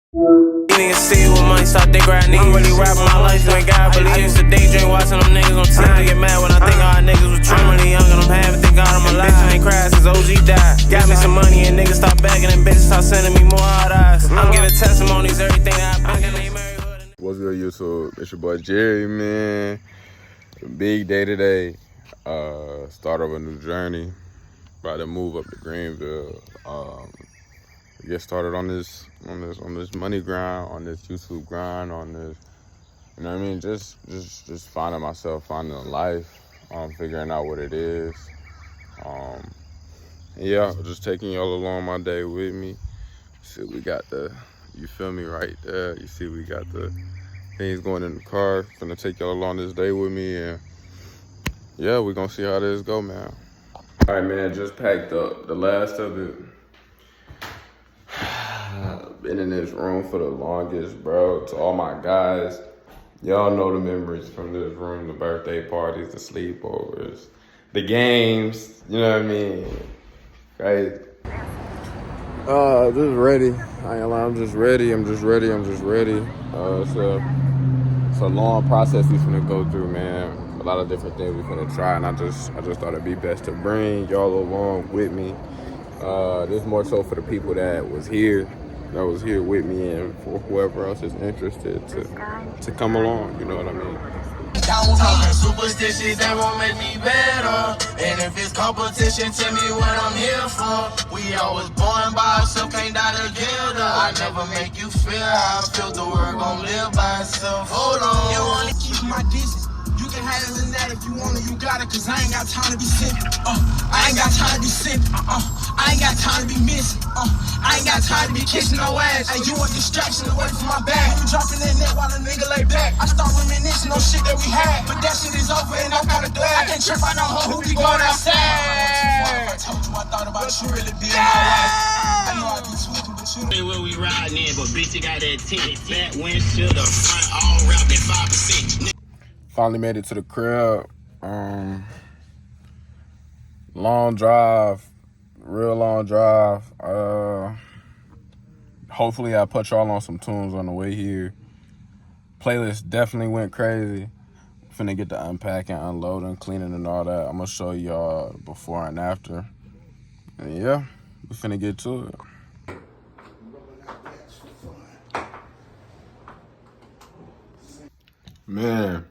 Niggas see what money start thinking right niggas really rapping my life, you ain't God believe. I used to daydream watching them niggas on TV. Get mad when I think all niggas was trim really young and I'm having think all of my life. I ain't cried since OG died. Got me some money and niggas start begging and bitches start sending me more hard eyes. I'm giving testimonies, everything that I've been in. What's good, YouTube? It's your boy Jerry, man. Big day today. Start of a new journey. About to move up to Greenville. Get started on this money grind, on this YouTube grind, on this, you know what I mean? Just finding myself, finding a life, figuring out what it is. Yeah, just taking y'all along my day with me. See, we got the, you feel me right there. You see, we got the things going in the car. Gonna take y'all along this day with me, and yeah, we gonna see how this go, man. All right, man, just packed up the last of it. Been in this room for the longest, bro. To all my guys, y'all know the memories from this room, the birthday parties, the sleepovers, the games, you know what I mean? Right? Just ready. I ain't gonna lie, I'm just ready. It's a long process we finna go through, man. A lot of different things we finna try, and I just thought it'd be best to bring y'all along with me. This is more so for the people that was here with me, and for whoever else is interested to come along, you know what I mean? Talking superstitious, that won't make me better. And if it's competition, tell me what I'm here for. We always born by ourselves, can't die together. I never make you feel how I feel, the world gon' live by itself. Hold on. You only keep my distance. You can handle that if you want it, you got it, cause I ain't got time to be sipping. I ain't got time to be sipping. I ain't got time to be missing. I ain't got time to be kissing no ass. Hey, you a distraction away from my bag. You dropping that net while a nigga lay back. I start reminiscing on shit that we had, but that shit is over and I'm kinda glad. I can't trip out no hoe who be going outside. I told you I thought about you really being my wife. I know I be tweaking, but you know where we riding in, but bitch, you got that tint. Fat windshield, the front all wrapped at 5%. Finally made it to the crib. Long drive, real long drive. Hopefully I put y'all on some tunes on the way here. Playlist definitely went crazy. Finna get to unpacking, unloading, cleaning, and all that. I'm gonna show y'all before and after. And yeah, we finna get to it. Man,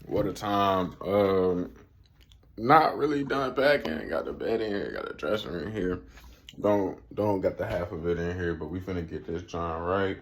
what a time. Not really done packing. Got the bed in here, got the dresser in here. Don't got the half of it in here, but we finna get this John right.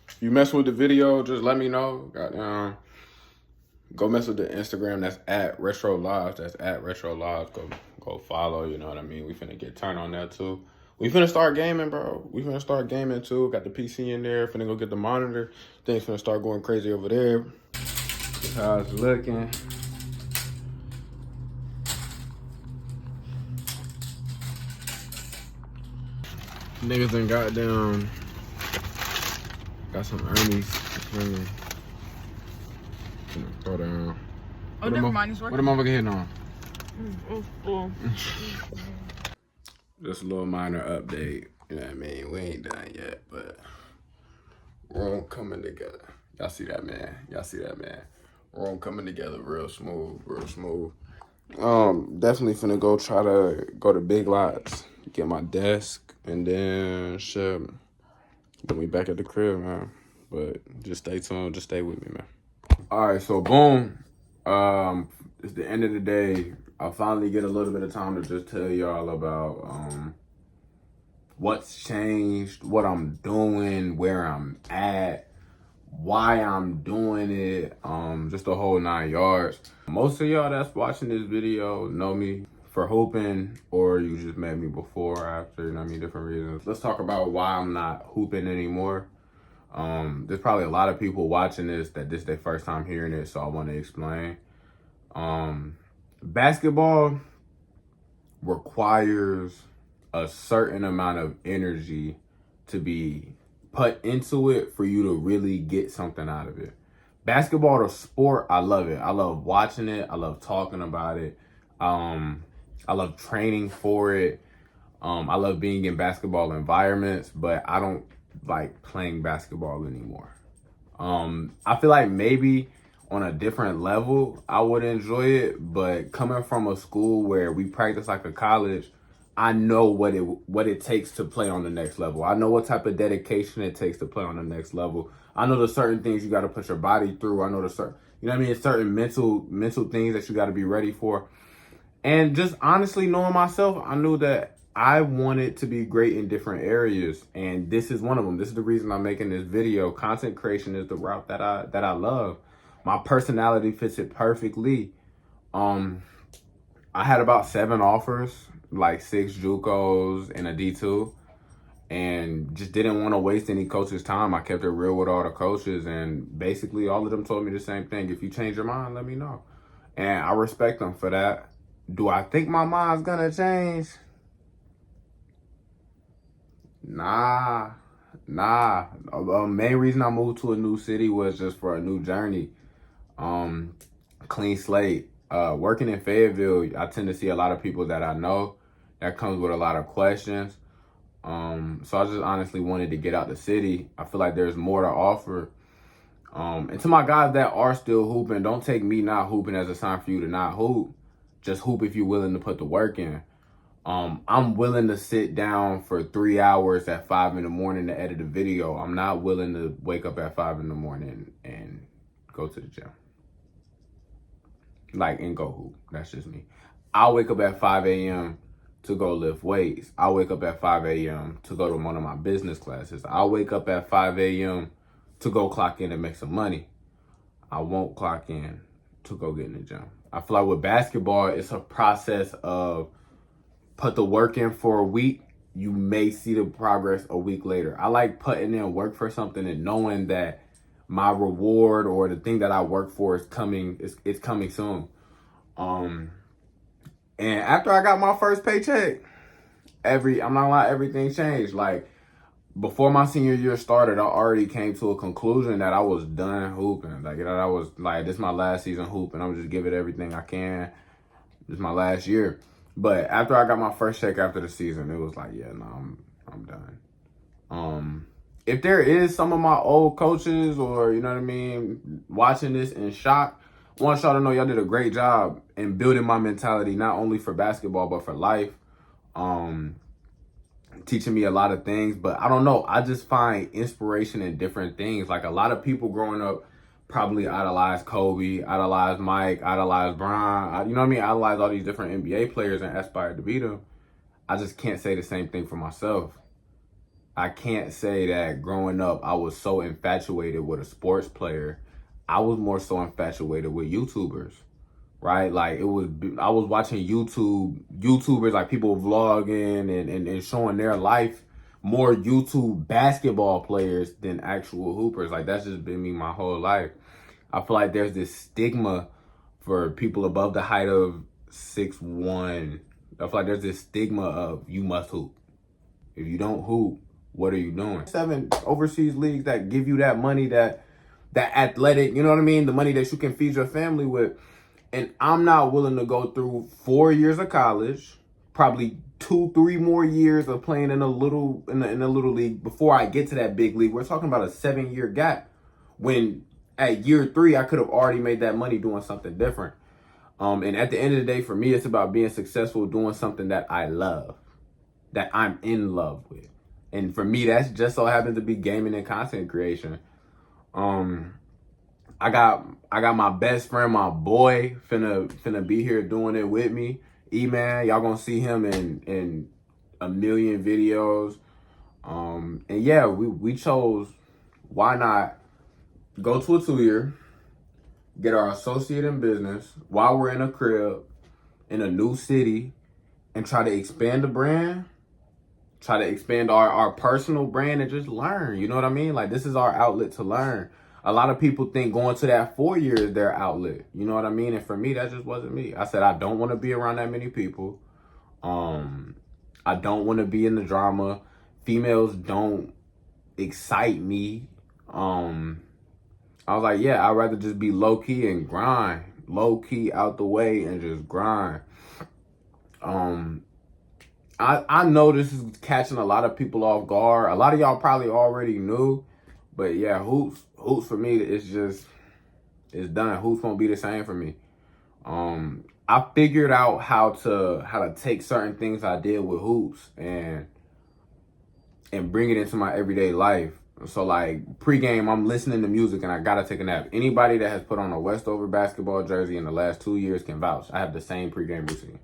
If you mess with the video, just let me know. Go mess with the Instagram. That's at Retro Lives. That's at Retro Lives. Go follow. You know what I mean. We finna get turned on that too. We finna start gaming, bro. We finna start gaming too. Got the PC in there. Finna go get the monitor. Things finna start going crazy over there. That's how it's looking. Niggas done got some Ernie's. Finna throw down. Oh, never mind. He's working. What the motherfucker hitting on? Just a little minor update. You know what I mean? We ain't done yet, but we're all coming together. Y'all see that, man? We're all coming together real smooth. Definitely finna go try to go to Big Lots, get my desk, and then shit. Then we back at the crib, man. But just stay tuned. Just stay with me, man. All right, so boom. It's the end of the day. I'll finally get a little bit of time to just tell y'all about what's changed, what I'm doing, where I'm at, why I'm doing it, just the whole 9 yards. Most of y'all that's watching this video know me for hooping, or you just met me before or after, you know what I mean, different reasons. Let's talk about why I'm not hooping anymore. There's probably a lot of people watching this that this is their first time hearing it, so I want to explain. Basketball requires a certain amount of energy to be put into it for you to really get something out of it. Basketball, the sport, I love it. I love watching it. I love talking about it. I love training for it. I love being in basketball environments, but I don't like playing basketball anymore. I feel like maybe on a different level, I would enjoy it, but coming from a school where we practice like a college, I know what it takes to play on the next level. I know what type of dedication it takes to play on the next level. I know the certain things you got to put your body through. I know the certain, you know what I mean, certain mental things that you got to be ready for. And just honestly knowing myself, I knew that I wanted to be great in different areas, and this is one of them. This is the reason I'm making this video. Content creation is the route that I love. My personality fits it perfectly. I had about 7 offers, like 6 JUCOs and a D2, and just didn't want to waste any coach's time. I kept it real with all the coaches, and basically all of them told me the same thing. If you change your mind, let me know. And I respect them for that. Do I think my mind's gonna change? Nah. Main reason I moved to a new city was just for a new journey. Clean slate. Working in Fayetteville, I tend to see a lot of people that I know. That comes with a lot of questions. So I just honestly wanted to get out the city. I feel like there's more to offer. And to my guys that are still hooping, don't take me not hooping as a sign for you to not hoop. Just hoop if you're willing to put the work in. I'm willing to sit down for 3 hours at 5 in the morning to edit a video. I'm not willing to wake up at 5 in the morning and go to the gym. Like, and go hoop. That's just me. I'll wake up at 5 a.m. to go lift weights. I'll wake up at 5 a.m. to go to one of my business classes. I'll wake up at 5 a.m. to go clock in and make some money. I won't clock in to go get in the gym. I feel like with basketball, it's a process of put the work in for a week, you may see the progress a week later. I like putting in work for something and knowing that my reward or the thing that I work for is coming. It's coming soon. And after I got my first paycheck, I'm not gonna lie, everything changed. Like before my senior year started, I already came to a conclusion that I was done hooping. Like, you know, I was like, this is my last season hooping. I'm just give it everything I can. This is my last year. But after I got my first check after the season, it was like, yeah, no, I'm done. If there is some of my old coaches or, you know what I mean, watching this in shock, I want y'all to know y'all did a great job in building my mentality, not only for basketball, but for life. Teaching me a lot of things, but I don't know. I just find inspiration in different things. Like a lot of people growing up probably idolized Kobe, idolized Mike, idolized Bron. You know what I mean? Idolized all these different NBA players and aspired to be them. I just can't say the same thing for myself. I can't say that growing up I was so infatuated with a sports player. I was more so infatuated with YouTubers, right? Like I was watching YouTubers, like people vlogging and showing their life, more YouTube basketball players than actual hoopers. Like that's just been me my whole life. I feel like there's this stigma for people above the height of 6'1". I feel like there's this stigma of you must hoop. If you don't hoop, what are you doing? 7 overseas leagues that give you that money, that athletic, you know what I mean? The money that you can feed your family with. And I'm not willing to go through 4 years of college, probably 2-3 more years of playing in a little league before I get to that big league. We're talking about a 7-year gap. When at year 3, I could have already made that money doing something different. And at the end of the day, for me, it's about being successful doing something that I love, that I'm in love with. And for me, that's just so happens to be gaming and content creation. I got my best friend, my boy, finna be here doing it with me. E-Man, y'all gonna see him in a million videos. And yeah, we chose, why not go to a 2-year, get our associate in business while we're in a crib, in a new city, and try to expand the brand, try to expand our personal brand and just learn, you know what I mean? Like this is our outlet to learn. A lot of people think going to that 4 years is their outlet. You know what I mean? And for me, that just wasn't me. I said, I don't want to be around that many people. I don't want to be in the drama. Females don't excite me. I was like, yeah, I'd rather just be low key and grind. Low key out the way and just grind. I know this is catching a lot of people off guard. A lot of y'all probably already knew, but yeah, hoops for me it's done. Hoops won't be the same for me. I figured out how to take certain things I did with hoops and bring it into my everyday life. So like pregame, I'm listening to music and I gotta take a nap. Anybody that has put on a Westover basketball jersey in the last 2 years can vouch. I have the same pregame routine.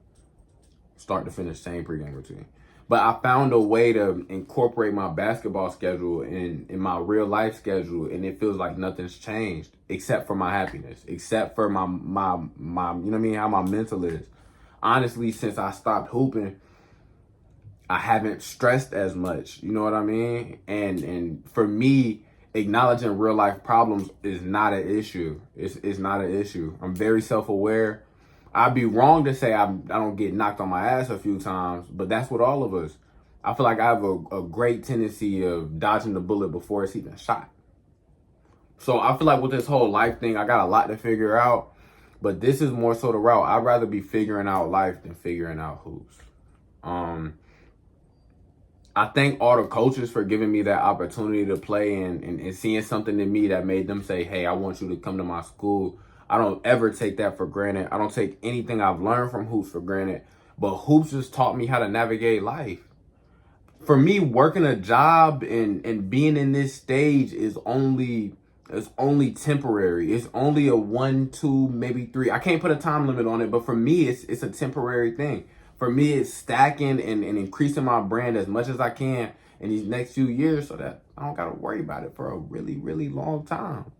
Start to finish, same pregame routine. But I found a way to incorporate my basketball schedule in my real life schedule, and it feels like nothing's changed except for my happiness, except for my you know what I mean, how my mental is. Honestly, since I stopped hooping, I haven't stressed as much, you know what I mean? And for me, acknowledging real life problems is not an issue. It's not an issue. I'm very self-aware. I'd be wrong to say I don't get knocked on my ass a few times, but that's what all of us. I feel like I have a great tendency of dodging the bullet before it's even shot. So I feel like with this whole life thing, I got a lot to figure out, but this is more so the route. I'd rather be figuring out life than figuring out hoops. I thank all the coaches for giving me that opportunity to play and seeing something in me that made them say, hey, I want you to come to my school. I don't ever take that for granted. I don't take anything I've learned from hoops for granted. But hoops just taught me how to navigate life. For me, working a job and being in this stage is only temporary. It's only a 1, 2, maybe 3. I can't put a time limit on it, but for me, it's a temporary thing. For me, it's stacking and increasing my brand as much as I can in these next few years so that I don't got to worry about it for a really, really long time.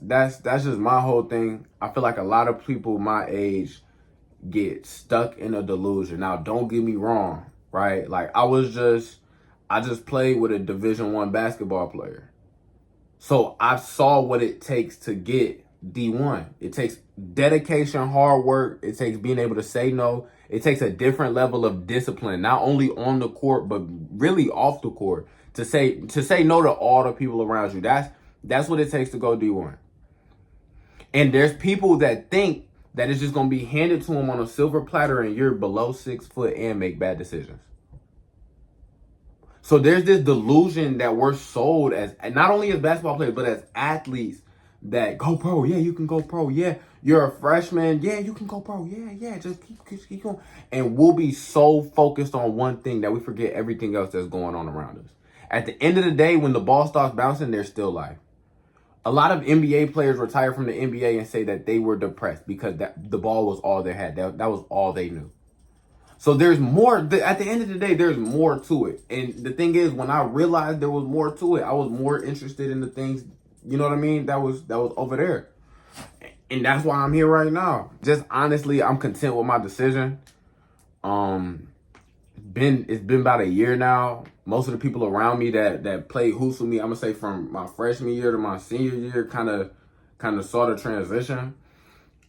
That's just my whole thing. I feel like a lot of people my age get stuck in a delusion. Now, don't get me wrong, right? Like I just played with a Division I basketball player. So I saw what it takes to get D1. It takes dedication, hard work. It takes being able to say no. It takes a different level of discipline, not only on the court, but really off the court. To say no to all the people around you. That's what it takes to go D1. And there's people that think that it's just going to be handed to them on a silver platter and you're below 6 foot and make bad decisions. So there's this delusion that we're sold as, not only as basketball players, but as athletes, that go pro. Yeah, you can go pro. Yeah, you're a freshman. Yeah, you can go pro. Yeah, just keep going. And we'll be so focused on one thing that we forget everything else that's going on around us. At the end of the day, when the ball starts bouncing, there's still life. A lot of NBA players retire from the NBA and say that they were depressed because the ball was all they had. That was all they knew. So there's more. At the end of the day, there's more to it. And the thing is, when I realized there was more to it, I was more interested in the things, you know what I mean, that was over there. And that's why I'm here right now. Just honestly, I'm content with my decision. It's been about a year now. Most of the people around me that played hoops with me, I'm gonna say from my freshman year to my senior year, kind of saw the transition.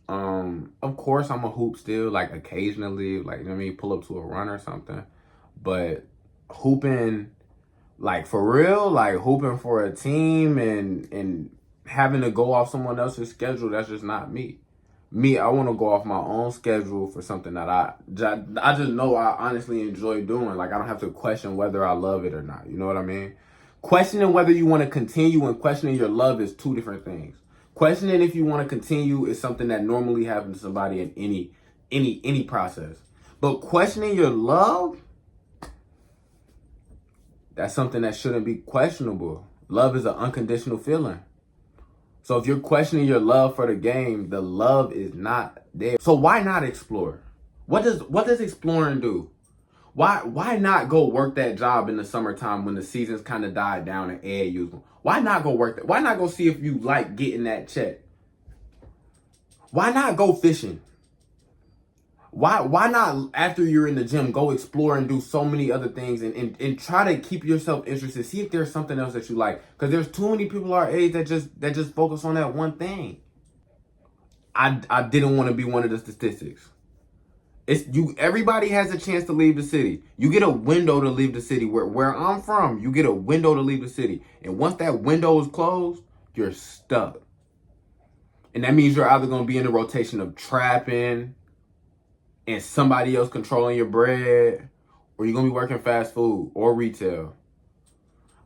Of course I'm a hoop still, like occasionally, like, you know what I mean, pull up to a run or something. But hooping, like for real, like hooping for a team and having to go off someone else's schedule, that's just not me. I want to go off my own schedule for something that I just know I honestly enjoy doing. Like I don't have to question whether I love it or not. You know what I mean? Questioning whether you want to continue and questioning your love is two different things. Questioning if you want to continue is something that normally happens to somebody in any process. But questioning your love, that's something that shouldn't be questionable. Love is an unconditional feeling. So if you're questioning your love for the game, the love is not there. So why not explore? What does exploring do? Why not go work that job in the summertime when the season's kind of died down and air usable? Why not go work that? Why not go see if you like getting that check? Why not go fishing? Why not, after you're in the gym, go explore and do so many other things and try to keep yourself interested. See if there's something else that you like. Because there's too many people our age that just focus on that one thing. I didn't want to be one of the statistics. Everybody has a chance to leave the city. You get a window to leave the city. Where I'm from, you get a window to leave the city. And once that window is closed, you're stuck. And that means you're either going to be in the rotation of trapping and somebody else controlling your bread, or you're gonna be working fast food or retail.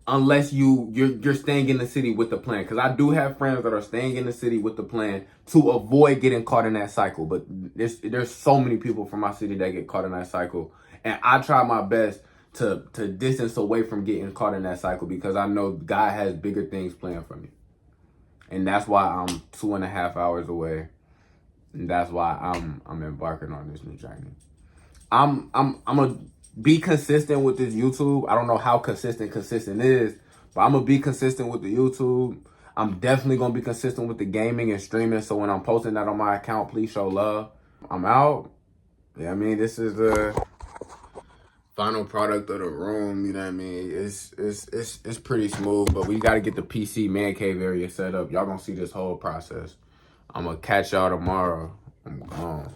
Unless you're staying in the city with the plan. Because I do have friends that are staying in the city with the plan to avoid getting caught in that cycle. But there's so many people from my city that get caught in that cycle. And I try my best to distance away from getting caught in that cycle because I know God has bigger things planned for me. And that's why I'm 2.5 hours away. And that's why I'm embarking on this new journey. I'm a be consistent with this YouTube. I don't know how consistent is, but I'm gonna be consistent with the YouTube. I'm definitely gonna be consistent with the gaming and streaming. So when I'm posting that on my account, please show love. I'm out. Yeah, I mean, this is the final product of the room. You know what I mean? It's pretty smooth, but we gotta get the PC man cave area set up. Y'all gonna see this whole process. I'm gonna catch y'all tomorrow. I'm gone.